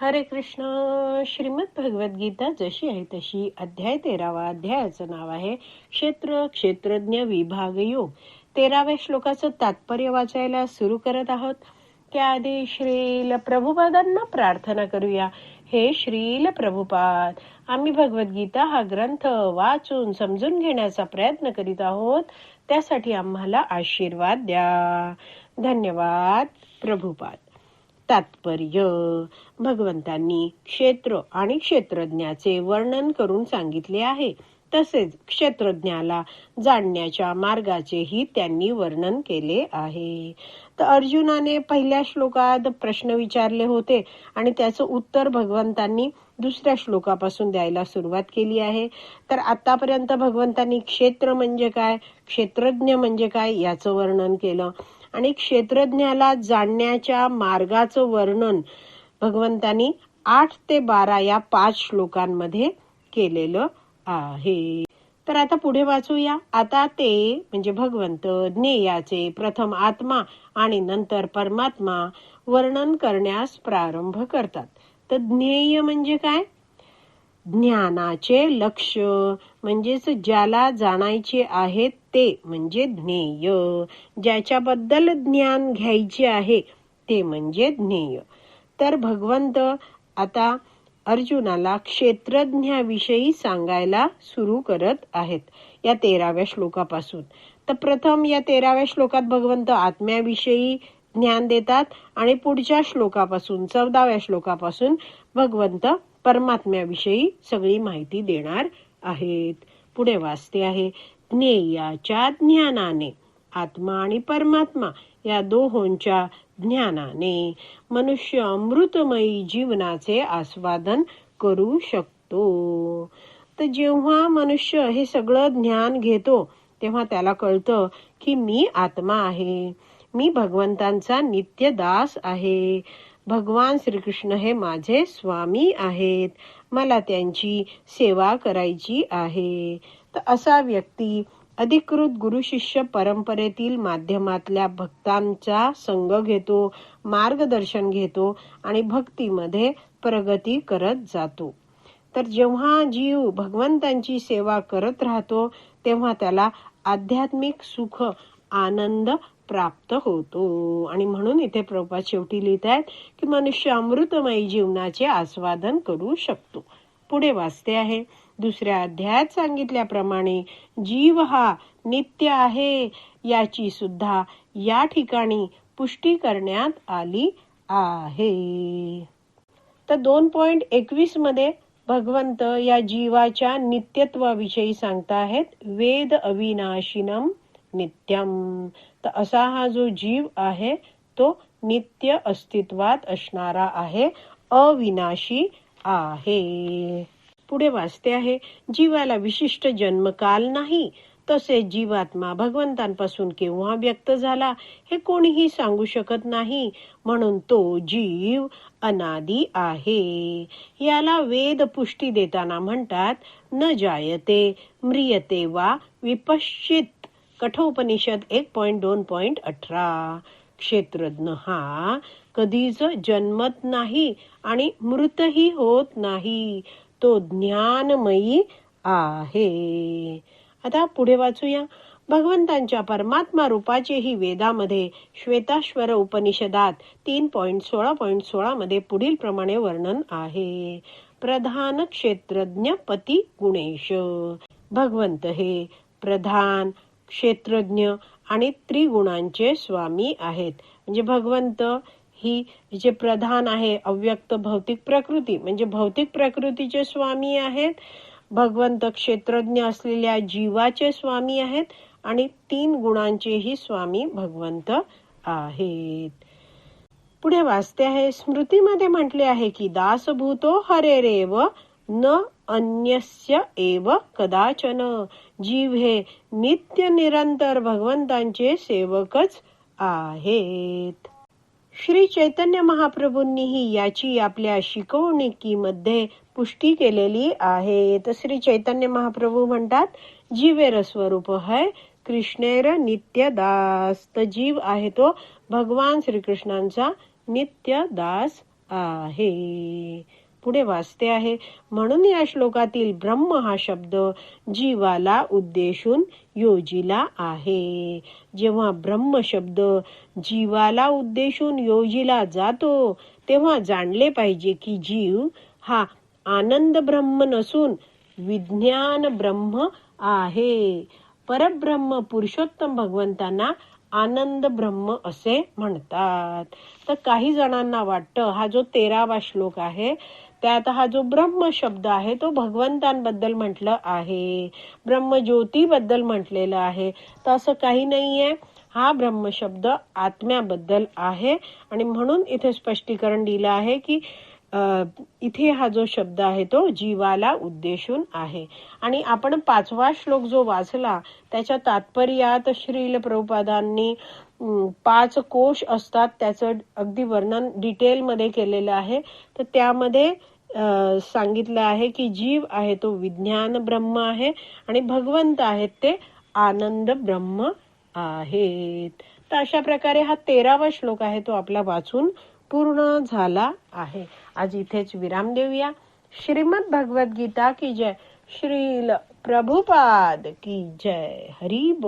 हरे कृष्ण. श्रीमद भगवद गीता जशी आहे तशी, अध्याय 13. अध्यायाचं नाव आहे क्षेत्र क्षेत्रज्ञ विभाग योग. 13व्या श्लोकाचं तात्पर्य वाचायला सुरू करत आहोत. त्याआधी श्रील प्रभुपादांना प्रार्थना करूया. हे श्रील प्रभुपाद, आम्ही भगवद्गीता हा ग्रंथ वाचून समजून घेण्याचा प्रयत्न करीत आहोत. त्यासाठी आम्हाला आशीर्वाद द्या. धन्यवाद प्रभुपाद. तात्पर्य: भगवंतांनी क्षेत्र आणि क्षेत्रज्ञाचे वर्णन करून सांगितले आहे. तसेच क्षेत्रज्ञाला जाणण्याच्या मार्गाचेही त्यांनी वर्णन केले आहे. तर अर्जुनाने पहिल्या श्लोकात प्रश्न विचारले होते आणि त्याचं उत्तर भगवंतांनी दुसऱ्या श्लोकापासून द्यायला सुरुवात केली आहे. तर आतापर्यंत भगवंतांनी क्षेत्र म्हणजे काय, क्षेत्रज्ञ म्हणजे काय याचं वर्णन केलं आणि क्षेत्रज्ञाला जाणण्याच्या मार्गाचं वर्णन भगवंतांनी 8 ते 12 या 5 श्लोकांमध्ये केलेलं आहे. तर आता पुढे वाचूया. आता ते म्हणजे भगवंत ज्ञेयाचे प्रथम आत्मा आणि नंतर परमात्मा वर्णन करण्यास प्रारंभ करतात. तर ज्ञेय म्हणजे काय? ज्ञानाचे लक्ष, म्हणजेच ज्याला जाणायचे आहे ते म्हणजे ज्ञेय. ज्याच्याबद्दल ज्ञान घ्यायचे आहे ते म्हणजे ज्ञेय. तर भगवंत आता अर्जुनाला क्षेत्रज्ञाविषयी सांगायला सुरू करत आहेत या 13व्या श्लोकापासून. तर प्रथम या 13व्या श्लोकात भगवंत आत्म्याविषयी ज्ञान देतात आणि पुढच्या श्लोकापासून 14व्या श्लोकापासून भगवंत परमात्म्याविषयी सगळी माहिती देणार आहेत. पुढे वाचते आहे. ज्ञेयाच्या ज्ञानाने, आत्मा आणि परमात्मा या दोहोंच्या ज्ञानाने मनुष्य अमृतमयी जीवनाचे आस्वादन करू शकतो. तर जेव्हा मनुष्य हे सगळं ज्ञान घेतो तेव्हा त्याला कळतं की मी आत्मा आहे, मी भगवंतांचा नित्य दास आहे, भगवान श्रीकृष्ण हे माझे स्वामी आहेत, मला त्यांची सेवा करायची आहे. तर असा व्यक्ती अधिकृत गुरु शिष्य परंपरेतील माध्यमातल्या भक्तांचा संग घेतो, मार्गदर्शन घेतो आणि भक्तीमध्ये प्रगती करत जातो. तर जेव्हा जीव भगवंतांची सेवा करत राहतो तेव्हा त्याला आध्यात्मिक सुख, आनंद प्राप्त होतो. आणि म्हणून इथे प्रभुपाद शेवटी लिहित आहेत की मनुष्य अमृतमयी जीवनाचे आस्वादन करू शकतो. पुढे वाचते आहे. दुसऱ्या अध्यायात सांगितल्याप्रमाणे जीव हा नित्य आहे याची सुद्धा या ठिकाणी पुष्टी करण्यात आली आहे. तर 2.21 मध्ये भगवंत या जीवाच्या नित्यत्वाविषयी सांगता आहेत. वेद अविनाशिनम नित्यम. तर असा हा जो जीव आहे तो नित्य अस्तित्वात असणारा आहे, अविनाशी आहे. पुढे वाचते आहे. जीवाला विशिष्ट जन्मकाल नाही, तसेच जीवात्मा भगवंतांपासून केव्हा व्यक्त झाला हे कोणीही सांगू शकत नाही, म्हणून तो जीव अनादी आहे. याला वेद पुष्टी देताना म्हणतात न जायते म्रियते वा विपश्चित. कठोपनिषद 1.2.18. क्षेत्रज्ञ हा कधीच जन्मत नाही आणि मृतही होत नाही, तो ज्ञानमयी आहे. आता पुढे वाचूया. भगवंतांच्या परमात्मा रूपाचेही वेदामध्ये श्वेताश्वर उपनिषदात 3.16.16 मध्ये पुढील प्रमाणे वर्णन आहे. प्रधान क्षेत्रज्ञ पती गुणेश. भगवंत हे प्रधान, क्षेत्रज्ञ आणि त्रिगुणांचे स्वामी आहेत. म्हणजे भगवंत ही जे प्रधान आहे, अव्यक्त भौतिक प्रकृती म्हणजे भौतिक प्रकृतीचे स्वामी आहेत. भगवंत क्षेत्रज्ञ असलेल्या जीवाचे स्वामी आहेत आणि 3 गुणांचेही स्वामी भगवंत आहेत. पुढे वाचते आहे. स्मृतीमध्ये म्हटले आहे की दासभूतो हरेरेव न अन्यस्य एव कदाचन. जीव हे नित्य निरंतर भगवंतांचे सेवकच आहेत. श्री चैतन्य महाप्रभूंनीही याची आपल्या शिकवणुकीमध्ये पुष्टी केलेली आहे. तर श्री चैतन्य महाप्रभू म्हणतात जीवेर स्वरूप है कृष्णेर नित्य दास. तर जीव आहे तो भगवान श्रीकृष्णांचा नित्य दास आहे. पुढे वाचते आहे, म्हणून या श्लोकातील ब्रह्म हा शब्द जीवाला उद्देशून योजिला आहे. जेव्हा ब्रह्म शब्द जीवाला उद्देशून योजिला जातो तेव्हा जाणले पाहिजे की जीव हा आनंद ब्रह्म नसून विज्ञान ब्रह्म आहे. परब्रह्म पुरुषोत्तम भगवंतांना आनंद ब्रह्म असे म्हणतात. तर काही जणांना वाटतं हा जो 13वा श्लोक आहे त्यात हा जो ब्रह्म शब्द आहे तो भगवंतांबद्दल म्हटलं आहे, ब्रह्मज्योती बद्दल म्हटलेलं आहे. तर असं काही नाहीये. हा ब्रह्म शब्द आत्म्याबद्दल आहे आणि म्हणून इथे स्पष्टीकरण दिलं आहे की इथे हा जो शब्द आहे तो जीवाला उद्देशून आहे. आणि आपण 5वा श्लोक जो वाचला त्याच्या तात्पर्यात श्रील प्रभुपादांनी 5 कोश असतात त्याचं अगदी वर्णन डिटेलमध्ये केलेलं आहे. तर त्यामध्ये सांगितलं आहे की जीव आहे तो विज्ञान ब्रह्म आहे आणि भगवंत आहेत ते आनंद ब्रह्म आहेत. तर अशा प्रकारे हा 13वा श्लोक आहे तो आपला वाचून पूर्ण झाला आहे. आज इथेच विराम देऊया. श्रीमद भगवत गीता की जय. श्रील प्रभुपाद की जय. हरी बोल.